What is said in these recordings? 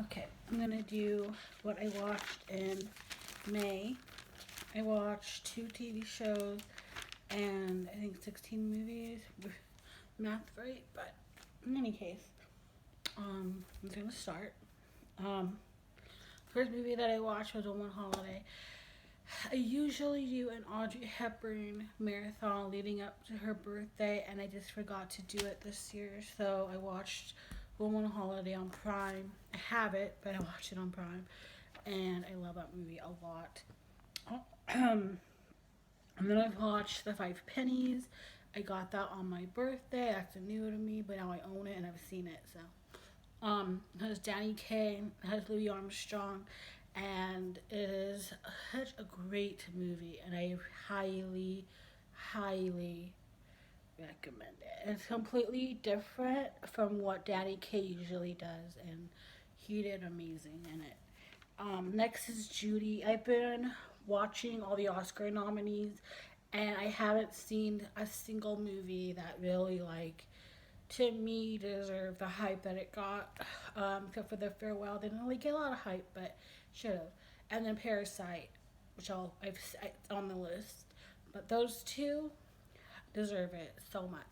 Okay, I'm gonna do what I watched in May. I watched 2 TV shows and I think 16 movies. Math right, but in any case, I'm gonna start. Um, First movie that I watched was Woman Holiday. I usually do an Audrey Hepburn marathon leading up to her birthday, and I just forgot to do it this year. So I watched Woman Holiday on Prime. I have it, but I watched it on Prime, and I love that movie a lot. and then I've watched The Five Pennies. I got that on my birthday. That's new to me, but now I own it and I've seen it. So it has Danny Kaye, it has Louis Armstrong, and it is such a great movie, and I highly, highly recommend it. It's completely different from what Danny Kaye usually does, and he did amazing in it. Next is Judy. I've been watching all the Oscar nominees, and I haven't seen a single movie that really to me deserve the hype that it got. Except for The Farewell, they didn't really get a lot of hype, but should have. And then Parasite, which it's on the list. But those two deserve it so much.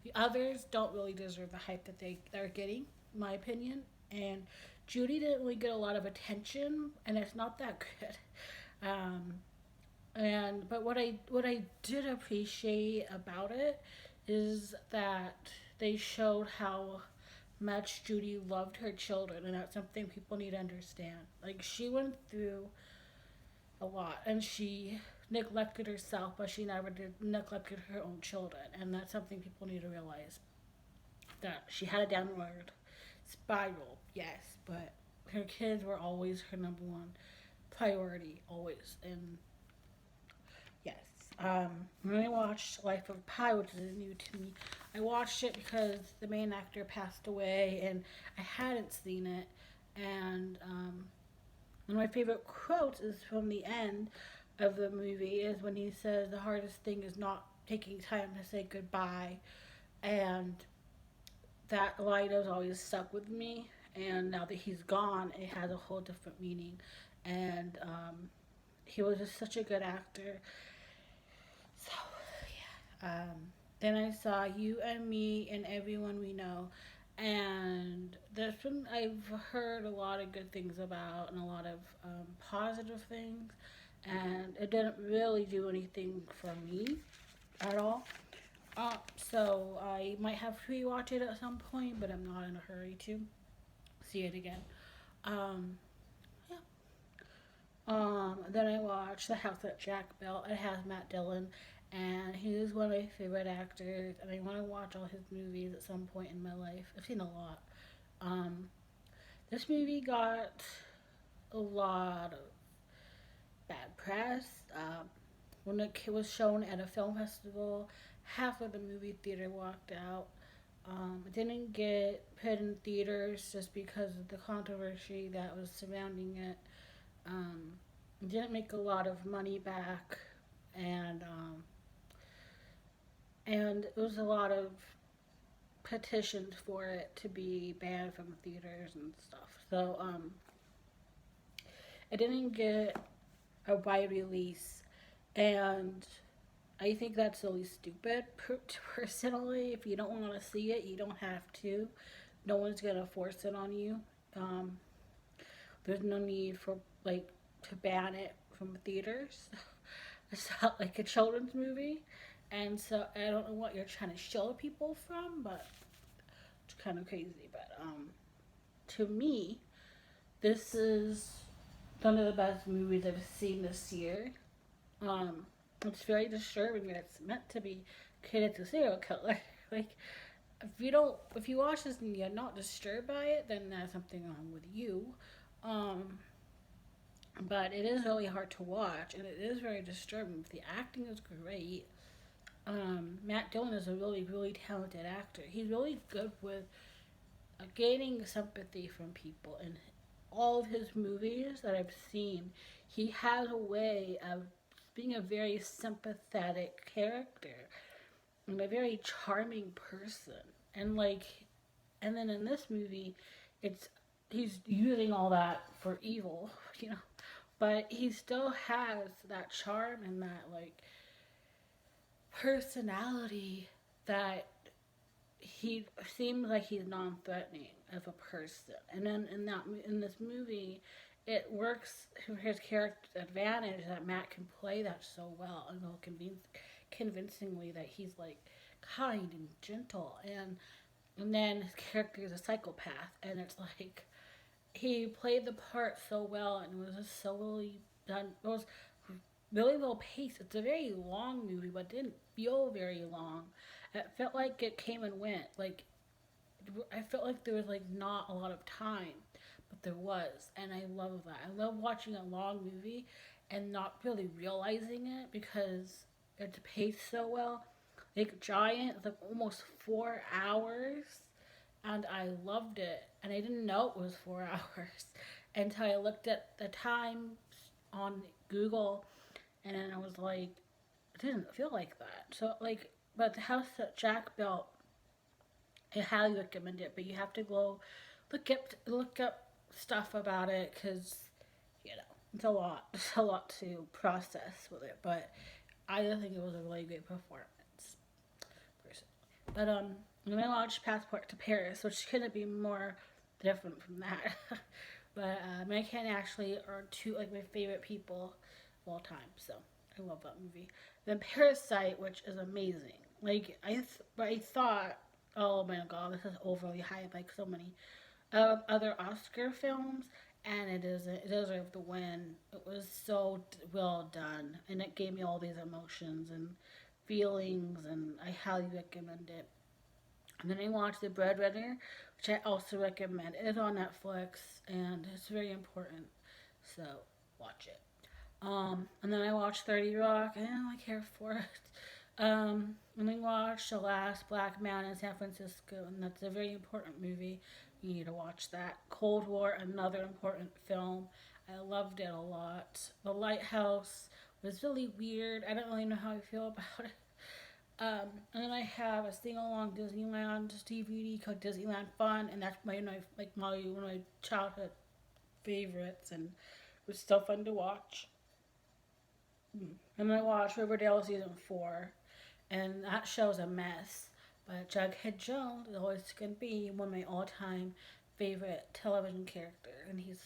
The others don't really deserve the hype that they're getting, in my opinion. And Judy didn't really get a lot of attention, and it's not that good. Um, and but what I did appreciate about it is that they showed how much Judy loved her children, and that's something people need to understand. Like, she went through a lot, and she neglected herself, but she never did neglected her own children, and that's something people need to realize. That she had a downward spiral, yes, but her kids were always her number one priority, always, and yes. When I watched Life of Pi, which is new to me, I watched it because the main actor passed away and I hadn't seen it. And one of my favorite quotes is from the end of the movie is when he says the hardest thing is not taking time to say goodbye. And that line has always stuck with me. And now that he's gone, it has a whole different meaning. And he was just such a good actor. So, yeah. Then I saw You and Me and Everyone We Know. And this one I've heard a lot of good things about and a lot of positive things. And it didn't really do anything for me at all. So I might have to rewatch it at some point, but I'm not in a hurry to see it again. Um, yeah. Then I watched The House that Jack Built. It has Matt Dillon, and he's one of my favorite actors. And I want to watch all his movies at some point in my life. I've seen a lot. Um, this movie got a lot of bad press. When it was shown at a film festival, half of the movie theater walked out. It didn't get put in theaters just because of the controversy that was surrounding it. Um, didn't make a lot of money back, and and it was a lot of petitions for it to be banned from theaters and stuff. So it didn't get a wide release, and I think that's really stupid. Personally, if you don't want to see it, you don't have to. No one's gonna force it on you. Um, there's no need for to ban it from theaters. It's not like a children's movie, and so I don't know what you're trying to show people from, but it's kind of crazy. But to me, this is one of the best movies I've seen this year. Um, it's very disturbing that it's meant to be catered to serial killer. Like, if you watch this and you're not disturbed by it, then there's something wrong with you. Um, but it is really hard to watch, and it is very disturbing. The acting is great. Matt Dillon is a really, really talented actor. He's really good with gaining sympathy from people. And all of his movies that I've seen, he has a way of being a very sympathetic character and a very charming person. And then in this movie, it's he's using all that for evil, you know. But he still has that charm and that like personality that he seems like he's non-threatening of a person. And then in this movie, it works to his character's advantage that Matt can play that so well and so convincingly that he's like kind and gentle and then his character is a psychopath and it's like he played the part so well and it was just so really done. It was really well paced. It's a very long movie, but it didn't feel very long. It felt like it came and went. Like I felt like there was like not a lot of time, but there was, and I love that. I love watching a long movie and not really realizing it because it's paced so well. Like Giant, it's like almost 4 hours, and I loved it. And I didn't know it was 4 hours until I looked at the time on Google, and then I was like, it didn't feel like that. So like, but the house that Jack built, I highly recommend it. But you have to go look up stuff about it because you know it's a lot. It's a lot to process with it. But I think it was a really great performance. But and then I watched Passport to Paris, which couldn't be more different from that. But Meg and Ashley are two like my favorite people of all time, so I love that movie. Then Parasite, which is amazing. Like but I thought, oh my god, this is overly hyped like so many other Oscar films, and it isn't. It deserved the win. It was so well done, and it gave me all these emotions and feelings, and I highly recommend it. And then I watched The Breadwinner, which I also recommend. It is on Netflix, and it's very important, so watch it. And then I watched 30 Rock. I didn't really care for it. And then watched The Last Black Man in San Francisco, and that's a very important movie. You need to watch that. Cold War, another important film. I loved it a lot. The Lighthouse was really weird. I don't really know how I feel about it. And then I have a sing along Disneyland DVD called Disneyland Fun, and that's my one of my childhood favorites, and it was still fun to watch. And then I watched Riverdale season 4, and that show's a mess. But Jughead Jones is always gonna be one of my all-time favorite television characters, and he's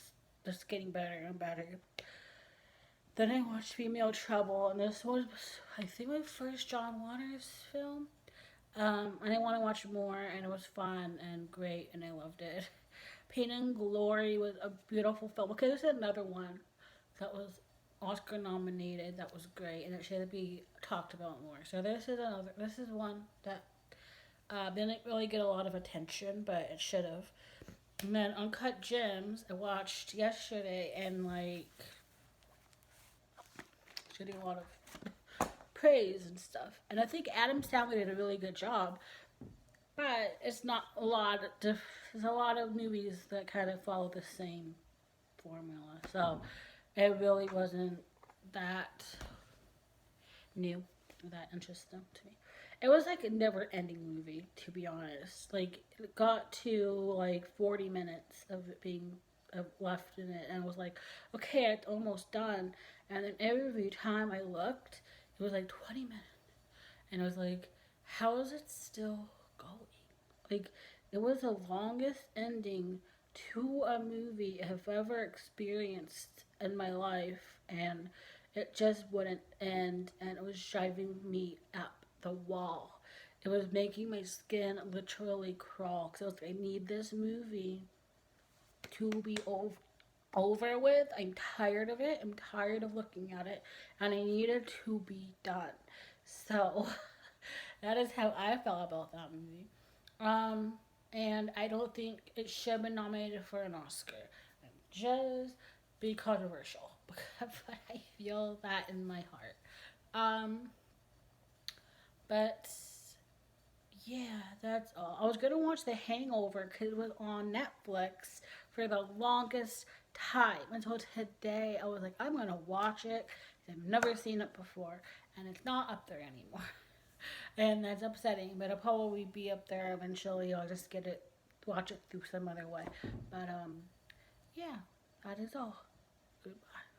just getting better and better. Then I watched Female Trouble, and this was, I think, my first John Waters film. And I want to watch more, and it was fun and great, and I loved it. Pain and Glory was a beautiful film. Okay, there's another one that was Oscar nominated that was great, and it should be talked about more. So this is another. This is one that didn't really get a lot of attention, but it should have. And then Uncut Gems, I watched yesterday, and like getting a lot of praise and stuff. And I think Adam Sandler did a really good job, but it's not a lot. There's a lot of movies that kind of follow the same formula, so it really wasn't that new, that interesting to me. It was like a never-ending movie, to be honest. Like it got to like 40 minutes of it being left in it, and I was like, okay, it's almost done. And then every time I looked, it was like 20 minutes, and I was like, how is it still going? Like it was the longest ending to a movie I've ever experienced in my life, and it just wouldn't end, and it was driving me up the wall. It was making my skin literally crawl because I was like, I need this movie to be over with. I'm tired of it. I'm tired of looking at it, and I need it to be done. So that is how I felt about that movie. And I don't think it should have been nominated for an Oscar. Just be controversial, but I feel that in my heart. Um, but yeah, that's all. I was gonna watch The Hangover because it was on Netflix for the longest time until today. I was like, I'm gonna watch it. I've never seen it before, and it's not up there anymore, and that's upsetting. But it'll probably be up there eventually. I'll just get it watch it through some other way. But yeah, that is all. Goodbye.